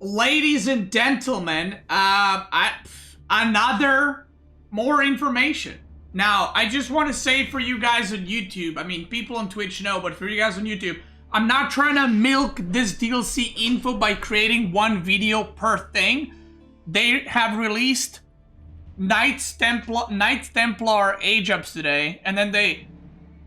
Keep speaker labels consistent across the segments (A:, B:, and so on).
A: ladies and gentlemen, another more information. Now, I just want to say for you guys on YouTube, I mean, people on Twitch know, but for you guys on YouTube, I'm not trying to milk this DLC info by creating one video per thing. They have released Knights Templar age ups today, and then they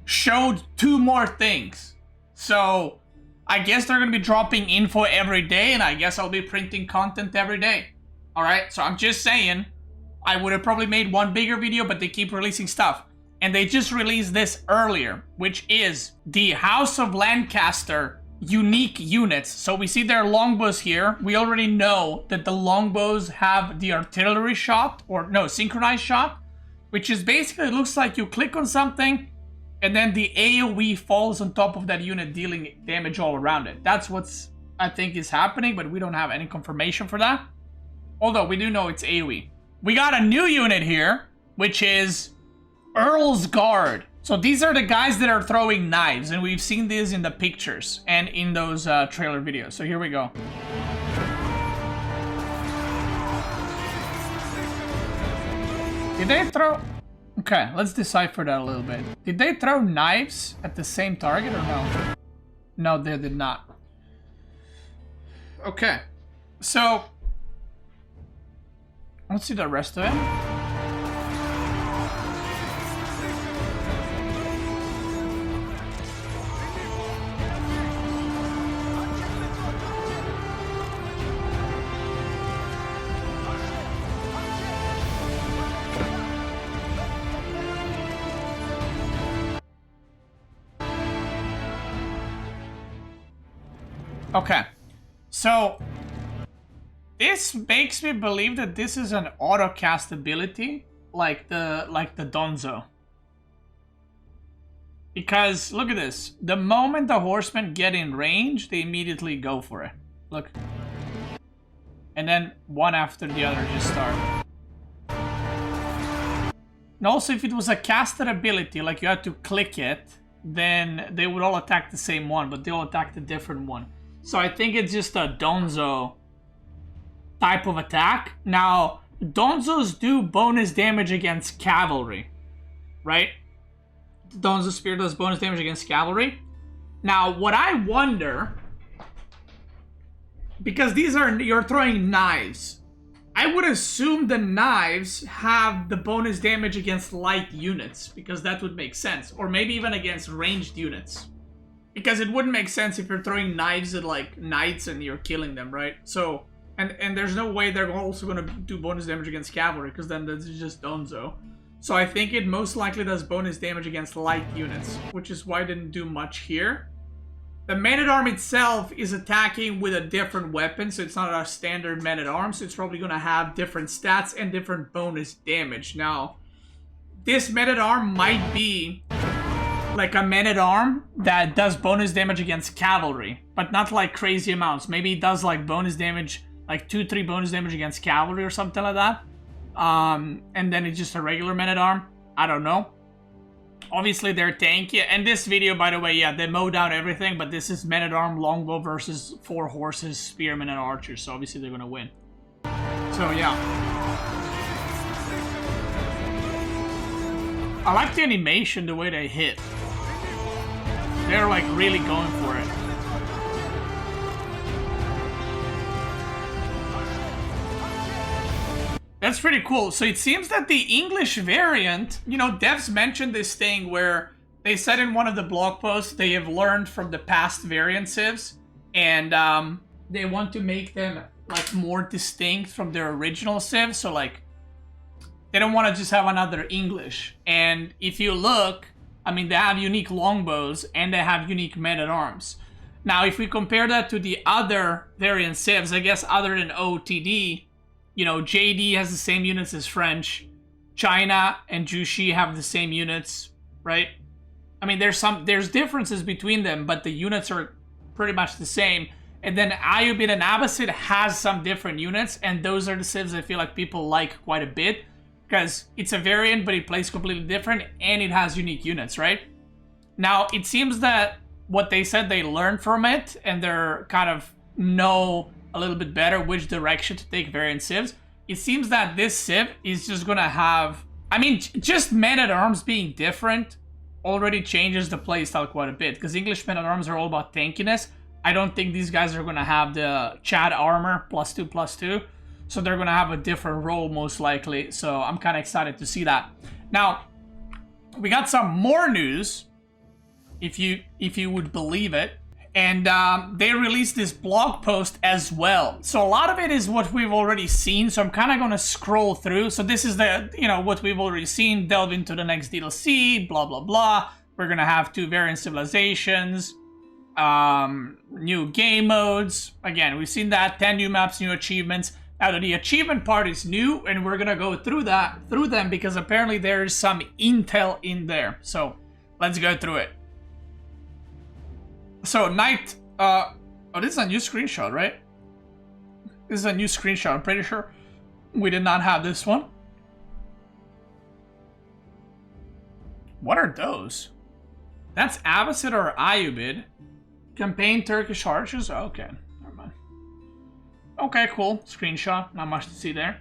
A: showed 2 more things. So, I guess they're going to be dropping info every day, and I guess I'll be printing content every day. Alright, so I'm just saying, I would have probably made one bigger video, but they keep releasing stuff. And they just released this earlier, which is the House of Lancaster unique units. So we see their longbows here. We already know that the longbows have the artillery shot, or no, synchronized shot, which is basically, it looks like you click on something, and then the AoE falls on top of that unit, dealing damage all around it. That's what's, I think, is happening, but we don't have any confirmation for that. Although, we do know it's AoE. We got a new unit here, which is Earl's Guard. So these are the guys that are throwing knives, and we've seen this in the pictures and in those trailer videos. So here we go. Did they throw... Okay, let's decipher that a little bit. Did they throw knives at the same target or no? No, they did not. Okay, so let's see the rest of it. Okay, so this makes me believe that this is an auto cast ability, like the Donzo. Because look at this, the moment the horsemen get in range, they immediately go for it. Look, and then one after the other just start. And also, if it was a casted ability, like you had to click it, then they would all attack the same one, but they all attack the different one. So I think it's just a Donzo type of attack. Now, Donzos do bonus damage against cavalry, right? The Donzo Spear does bonus damage against cavalry. Now, what I wonder, because these are, you're throwing knives, I would assume the knives have the bonus damage against light units, because that would make sense. Or maybe even against ranged units. Because it wouldn't make sense if you're throwing knives at, like, knights and you're killing them, right? So, and there's no way they're also going to do bonus damage against cavalry, because then that's just Donzo. So I think it most likely does bonus damage against light units, which is why it didn't do much here. The Man-at-Arm itself is attacking with a different weapon, so it's not a standard Man-at-Arm, so it's probably going to have different stats and different bonus damage. Now, this Man-at-Arm might be like a Man-at-Arm that does bonus damage against cavalry, but not like crazy amounts. Maybe it does like bonus damage, like 2-3 bonus damage against cavalry or something like that. And then it's just a regular Man-at-Arm. I don't know. Obviously they're tanky. And this video, by the way, yeah, they mow down everything, but this is Man-at-Arm longbow versus 4 horses, spearmen, and archers. So obviously they're gonna win. So yeah. I like the animation, the way they hit. They're like really going for it. That's pretty cool. So it seems that the English variant, you know, devs mentioned this thing where they said in one of the blog posts they have learned from the past variant civs, and they want to make them like more distinct from their original civs. So like, they don't want to just have another English. And if you look, I mean, they have unique longbows and they have unique men-at-arms. Now, if we compare that to the other variant civs, I guess other than OTD, you know, JD has the same units as French. China and Jushi have the same units, right? I mean, there's differences between them, but the units are pretty much the same. And then Ayubid and Abbasid has some different units, and those are the civs I feel like people like quite a bit. Because it's a variant, but it plays completely different, and it has unique units, right? Now, it seems that what they said they learned from it, and they're kind of know a little bit better which direction to take variant civs. It seems that this civ is just gonna have... I mean, just men-at-arms being different already changes the playstyle quite a bit, because English men-at-arms are all about tankiness. I don't think these guys are gonna have the Chad armor +2/+2, so they're gonna have a different role most likely, so I'm kind of excited to see that. Now, we got some more news, if you would believe it. And they released this blog post as well. So a lot of it is what we've already seen. So I'm kind of going to scroll through. So this is the, what we've already seen. Delve into the next DLC, blah, blah, blah. We're going to have 2 variant civilizations, new game modes. Again, we've seen that. 10 new maps, new achievements. Now the achievement part is new, and we're going to go through them because apparently there's some intel in there. So let's go through it. So, Knight, oh, this is a new screenshot, right? This is a new screenshot, I'm pretty sure. We did not have this one. What are those? That's Abbasid or Ayyubid. Campaign Turkish archers? Okay, never mind. Okay, cool. Screenshot, not much to see there.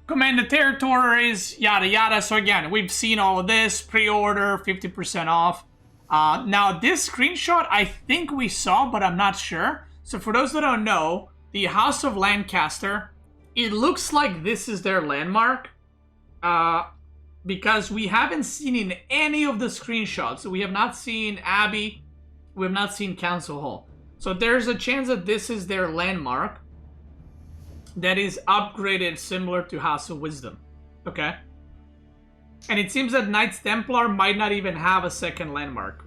A: Command the territories, yada yada. So again, we've seen all of this. Pre-order, 50% off. Now, this screenshot I think we saw, but I'm not sure. So for those that don't know, the House of Lancaster, it looks like this is their landmark. Because we haven't seen in any of the screenshots. We have not seen Abbey. We have not seen Council Hall. So there's a chance that this is their landmark that is upgraded similar to House of Wisdom. Okay? And it seems that Knights Templar might not even have a second landmark.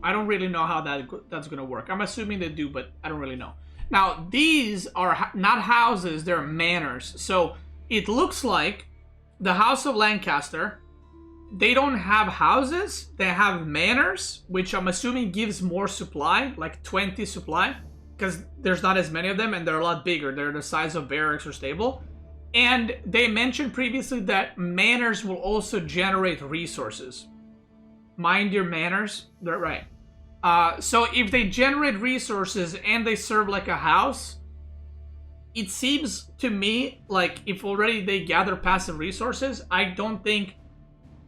A: I don't really know how that's going to work. I'm assuming they do, but I don't really know. Now, these are not houses, they're manors. So it looks like the House of Lancaster, they don't have houses, they have manors, which I'm assuming gives more supply, like 20 supply, because there's not as many of them and they're a lot bigger. They're the size of barracks or stable. And they mentioned previously that manors will also generate resources. Mind your manners. They're right. So if they generate resources and they serve like a house, it seems to me like if already they gather passive resources, I don't think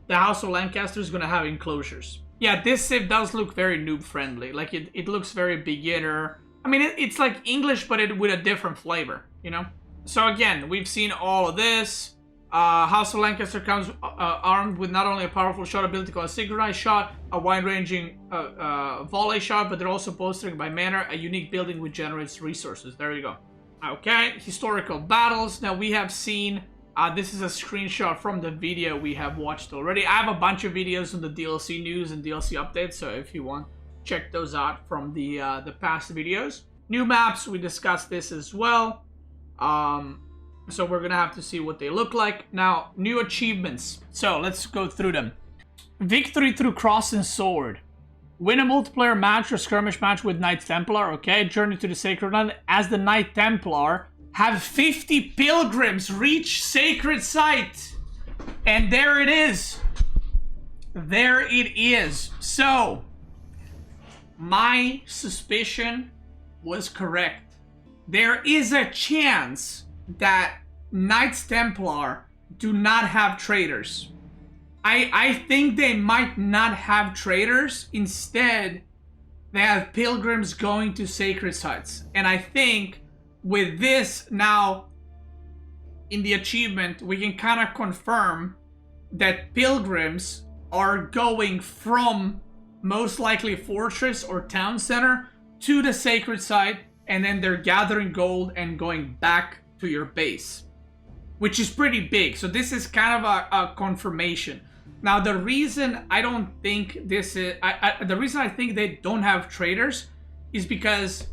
A: the House of Lancaster is going to have enclosures. Yeah, this civ does look very noob friendly. Like it looks very beginner. I mean, it's like English, but with a different flavor, you know? So again, we've seen all of this. House of Lancaster comes armed with not only a powerful shot ability called a synchronized shot, a wide-ranging volley shot, but they're also bolstering by manner, a unique building which generates resources. There you go. Okay, historical battles. Now we have seen, this is a screenshot from the video we have watched already. I have a bunch of videos on the DLC news and DLC updates, so if you want, check those out from the past videos. New maps, we discussed this as well. So we're gonna have to see what they look like. Now, new achievements. So let's go through them. Victory through cross and sword. Win a multiplayer match or skirmish match with Knights Templar. Okay, journey to the Sacred Land as the Knight Templar. Have 50 pilgrims reach Sacred Site. And there it is. There it is. So, my suspicion was correct. There is a chance that Knights Templar do not have traders. I think they might not have traders. Instead, they have pilgrims going to sacred sites. And I think with this now in the achievement, we can kind of confirm that pilgrims are going from most likely fortress or town center to the sacred site, and then they're gathering gold and going back to your base, which is pretty big. So this is kind of a confirmation. Now, the reason I don't think this is, the reason I think they don't have traders is because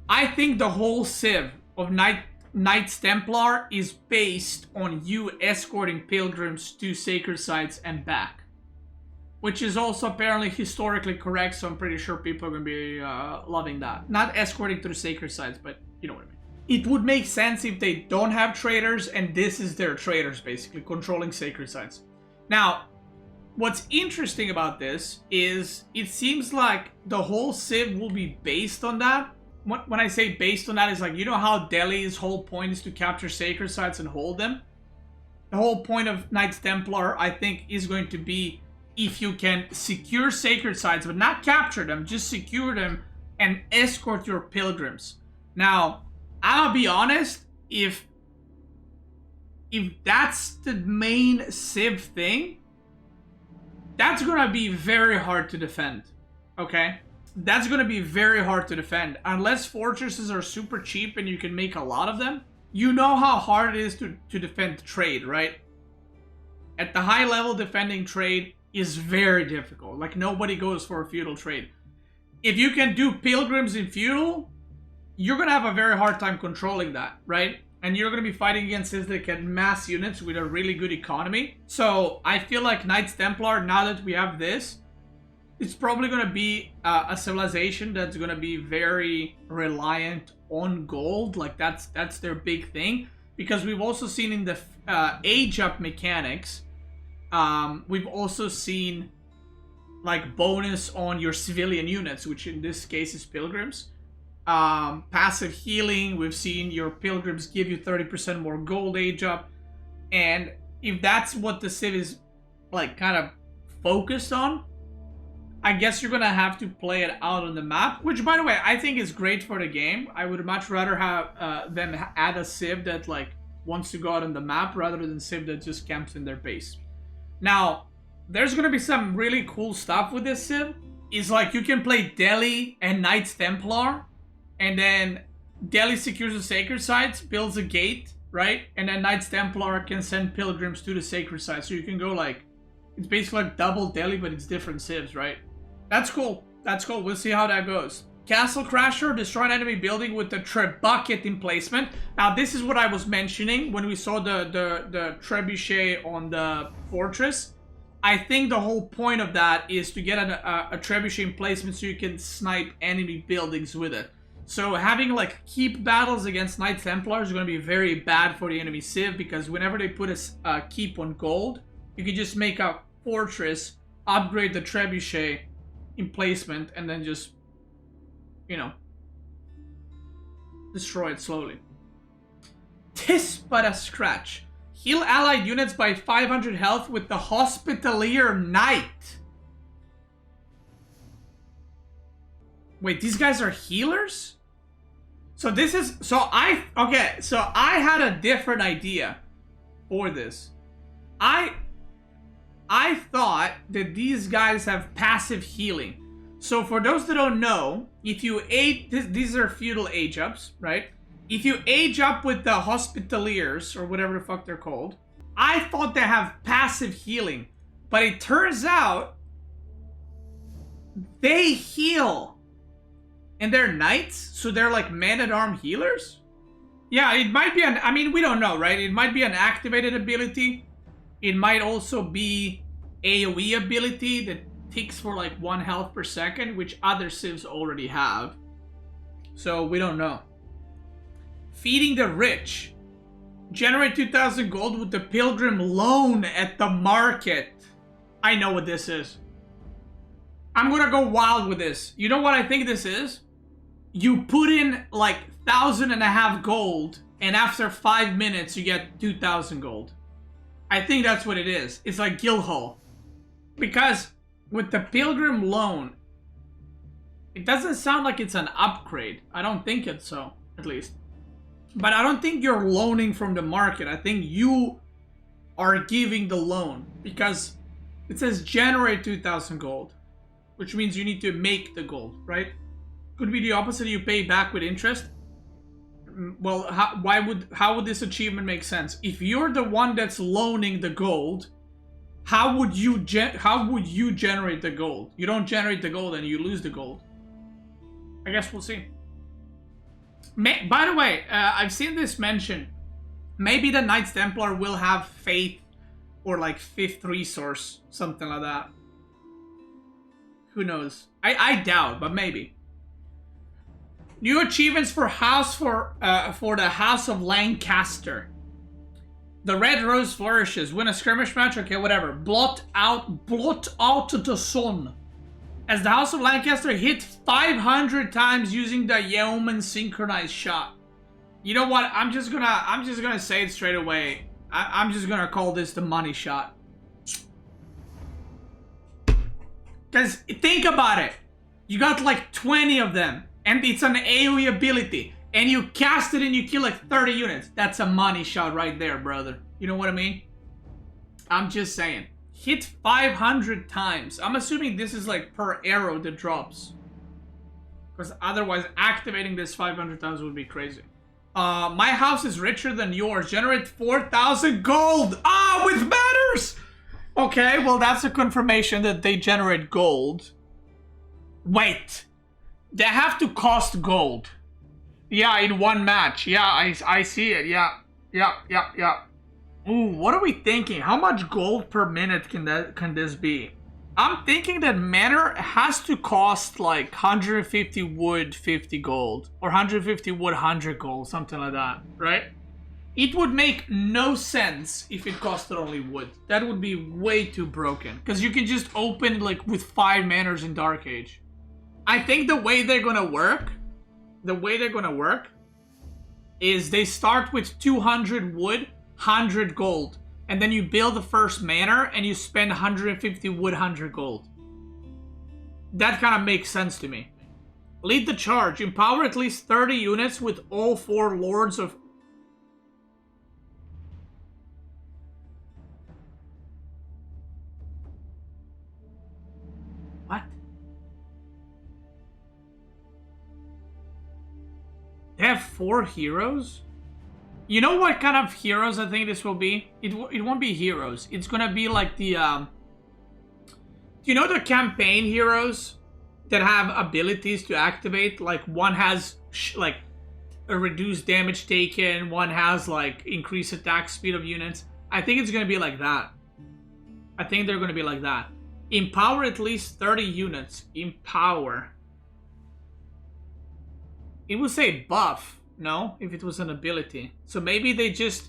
A: I think the whole civ of Knights Templar is based on you escorting pilgrims to sacred sites and back, which is also apparently historically correct, so I'm pretty sure people are going to be loving that. Not escorting to the sacred sites, but you know what I mean. It would make sense if they don't have traders, and this is their traders, basically, controlling sacred sites. Now, what's interesting about this is it seems like the whole civ will be based on that, when I say based on that, is like, you know how Delhi's whole point is to capture sacred sites and hold them? The whole point of Knights Templar, I think, is going to be if you can secure sacred sites, but not capture them, just secure them and escort your pilgrims. Now, I'll be honest, if that's the main civ thing, that's gonna be very hard to defend, okay? That's gonna be very hard to defend. Unless fortresses are super cheap and you can make a lot of them. You know how hard it is to defend trade, right? At the high level, defending trade is very difficult. Like, nobody goes for a feudal trade. If you can do pilgrims in feudal, you're gonna have a very hard time controlling that, right? And you're gonna be fighting against cities that can mass units with a really good economy. So I feel like Knights Templar, now that we have this, it's probably going to be a civilization that's going to be very reliant on gold. Like, that's their big thing. Because we've also seen in the age-up mechanics, we've also seen, like, bonus on your civilian units, which in this case is pilgrims. Passive healing, we've seen your pilgrims give you 30% more gold age-up. And if that's what the civ is, like, kind of focused on, I guess you're gonna have to play it out on the map, which, by the way, I think is great for the game. I would much rather have them add a civ that, like, wants to go out on the map rather than civ that just camps in their base. Now, there's gonna be some really cool stuff with this civ. Is like, you can play Delhi and Knights Templar, and then Delhi secures the sacred sites, builds a gate, right? And then Knights Templar can send pilgrims to the sacred sites. So you can go, like, it's basically like double Delhi, but it's different civs, right? That's cool. That's cool. We'll see how that goes. Castle Crasher, destroy an enemy building with the Trebuchet emplacement. Now, this is what I was mentioning when we saw the trebuchet on the fortress. I think the whole point of that is to get a trebuchet emplacement so you can snipe enemy buildings with it. So having, like, keep battles against Knights Templar is going to be very bad for the enemy civ, because whenever they put a keep on gold, you can just make a fortress, upgrade the trebuchet emplacement, and then just, you know, destroy it slowly. Tis but a scratch. Heal allied units by 500 health with the Hospitalier Knight. Wait, these guys are healers? So this is, I had a different idea for this. I thought that these guys have passive healing. So for those that don't know, if you age, these are feudal age ups, right? If you age up with the Hospitaliers, or whatever the fuck they're called, I thought they have passive healing. But it turns out they heal. And they're knights, so they're like man-at-arm healers? Yeah, it might be I mean, we don't know, right? It might be an activated ability. It might also be AoE ability that ticks for like 1 health per second, which other civs already have. So we don't know. Feeding the rich. Generate 2,000 gold with the pilgrim loan at the market. I know what this is. I'm gonna go wild with this. You know what I think this is? You put in like 1,500 gold, and after 5 minutes you get 2,000 gold. I think that's what it is. It's like Guildhall. Because with the pilgrim loan, it doesn't sound like it's an upgrade. I don't think it's so, at least. But I don't think you're loaning from the market. I think you are giving the loan. Because it says generate 2,000 gold. Which means you need to make the gold, right? Could be the opposite, you pay back with interest. Well, how would this achievement make sense? If you're the one that's loaning the gold, how would you generate the gold? You don't generate the gold and you lose the gold. I guess we'll see. By the way, I've seen this mentioned. Maybe the Knights Templar will have faith or like 5th resource, something like that. Who knows? I doubt, but maybe. New achievements for the House of Lancaster. The red rose flourishes. Win a skirmish match. Okay, whatever. Blot out the sun. as the House of Lancaster hit 500 times using the yeoman synchronized shot. You know what? I'm just gonna say it straight away. I'm just gonna call this the money shot. Because think about it. You got like 20 of them, and it's an AoE ability, and you cast it and you kill like 30 units. That's a money shot right there, brother. You know what I mean? I'm just saying. Hit 500 times. I'm assuming this is like per arrow that drops. Because otherwise activating this 500 times would be crazy. My house is richer than yours. Generate 4,000 gold. Ah, with matters! Okay, well that's a confirmation that they generate gold. Wait. They have to cost gold. Yeah, in one match. Yeah, I see it. Yeah. Ooh, what are we thinking? How much gold per minute can this be? I'm thinking that manor has to cost like 150 wood, 50 gold. Or 150 wood, 100 gold, something like that, right? It would make no sense if it costed only wood. That would be way too broken. Because you can just open like with 5 manors in Dark Age. I think the way they're gonna work, is they start with 200 wood, 100 gold. And then you build the first manor and you spend 150 wood, 100 gold. That kind of makes sense to me. Lead the charge. Empower at least 30 units with all 4 lords of... What? They have 4 heroes? You know what kind of heroes I think this will be? It won't be heroes. It's gonna be like the, do you know the campaign heroes that have abilities to activate? Like one has like a reduced damage taken, one has like increased attack speed of units. I think it's gonna be like that. I think they're gonna be like that. Empower at least 30 units. Empower. It would say buff. No, if it was an ability. So maybe they just,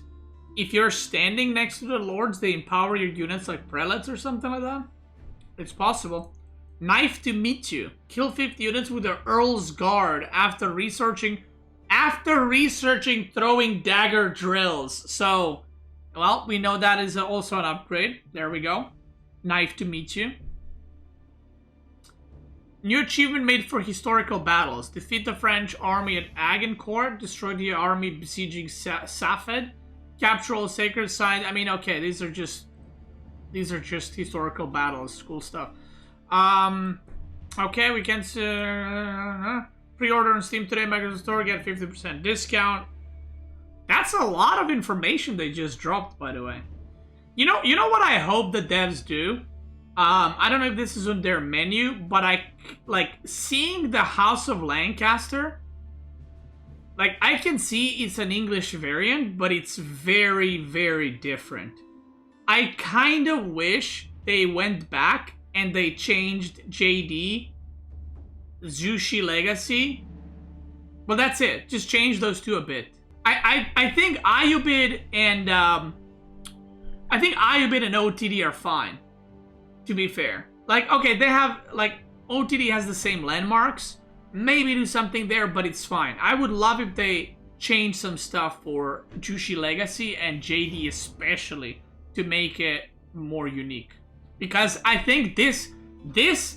A: if you're standing next to the lords, they empower your units like prelates or something like that. It's possible. Knife to meet you. Kill 50 units with the Earl's Guard after researching throwing dagger drills. So, well, we know that is also an upgrade. There we go. Knife to meet you. New achievement made for historical battles. Defeat the French army at Agincourt. Destroy the army besieging Safed. Capture all sacred signs. I mean, okay, these are just historical battles. Cool stuff. Okay, we can pre-order on Steam today. Microsoft Store, get 50% discount. That's a lot of information they just dropped, by the way. You know what I hope the devs do? I don't know if this is on their menu, but I like seeing the House of Lancaster. Like, I can see it's an English variant, but it's very, very different. I kind of wish they went back and they changed JD, Zushi Legacy. But that's it. Just change those two a bit. I think Ayubid and OTD are fine. To be fair. Like, okay, they have, like, OTD has the same landmarks. Maybe do something there, but it's fine. I would love if they change some stuff for Jushi Legacy and JD especially to make it more unique. Because I think this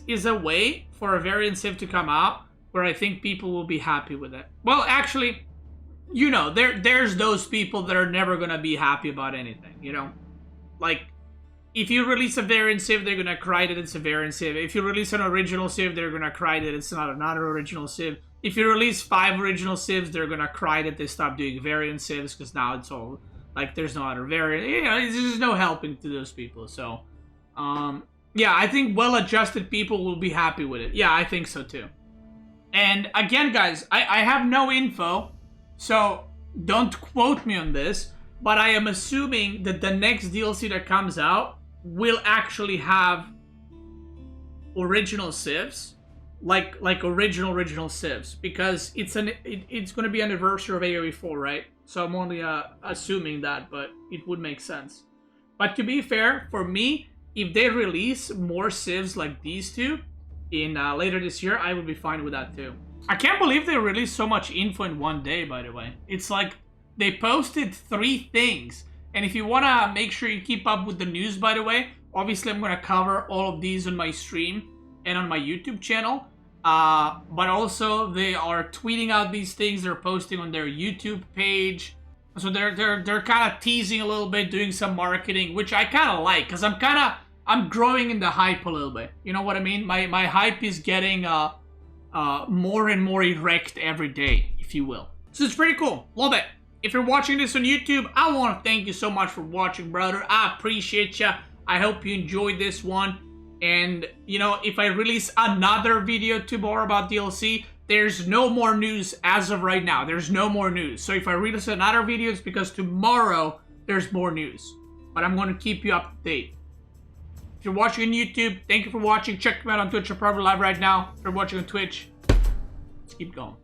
A: is a way for a variant civ to come out where I think people will be happy with it. Well, actually, you know, there's those people that are never going to be happy about anything, you know? Like, if you release a variant civ, they're gonna cry that it's a variant civ. If you release an original civ, they're gonna cry that it's not another original civ. If you release 5 original civs, they're gonna cry that they stopped doing variant civs because now it's all like there's no other variant. You know, there's just no helping to those people. So, yeah, I think well-adjusted people will be happy with it. Yeah, I think so too. And again, guys, I have no info, so don't quote me on this. But I am assuming that the next DLC that comes out will actually have original civs, like original civs, because it's going to be anniversary of AoE 4, right? So I'm only assuming that, but it would make sense. But to be fair, for me, if they release more civs like these two, in later this year, I would be fine with that too. I can't believe they released so much info in one day, by the way. It's like they posted 3 things. And if you want to make sure you keep up with the news, by the way, obviously I'm going to cover all of these on my stream and on my YouTube channel. But also they are tweeting out these things. They're posting on their YouTube page. So they're kind of teasing a little bit, doing some marketing, which I kind of like, because I'm growing in the hype a little bit. You know what I mean? My hype is getting more and more erect every day, if you will. So it's pretty cool. Love it. If you're watching this on YouTube, I want to thank you so much for watching, brother. I appreciate you. I hope you enjoyed this one. And, you know, if I release another video tomorrow about DLC, there's no more news as of right now. There's no more news. So if I release another video, it's because tomorrow there's more news. But I'm going to keep you up to date. If you're watching on YouTube, thank you for watching. Check me out on Twitch. I'm probably live right now. If you're watching on Twitch, let's keep going.